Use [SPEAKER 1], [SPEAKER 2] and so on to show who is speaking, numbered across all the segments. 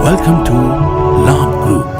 [SPEAKER 1] Welcome to Labh Group.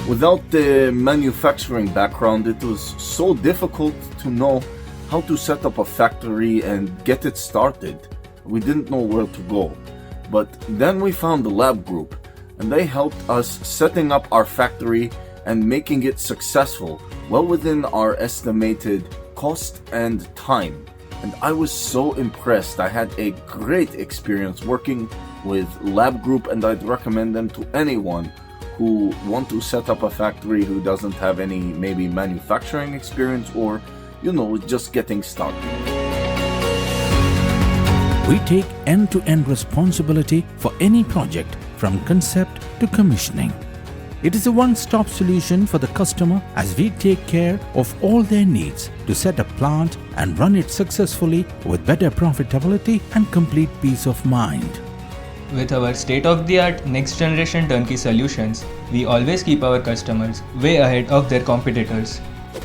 [SPEAKER 2] Without the manufacturing background, it was so difficult to know how to set up a factory and get it started. We didn't know where to go. But then we found the Labh Group, and they helped us setting up our factory and making it successful, well within our estimated cost and time. And I was so impressed. I had a great experience working with Labh Group, and I'd recommend them to anyone who want to set up a factory who doesn't have any maybe manufacturing experience or, just getting started.
[SPEAKER 1] We take end-to-end responsibility for any project from concept to commissioning. It is a one-stop solution for the customer as we take care of all their needs to set a plant and run it successfully with better profitability and complete peace of mind.
[SPEAKER 3] With our state-of-the-art next-generation turnkey solutions, we always keep our customers way ahead of their competitors.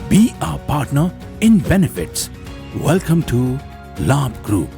[SPEAKER 1] Be our partner in benefits. Welcome to Labh Group.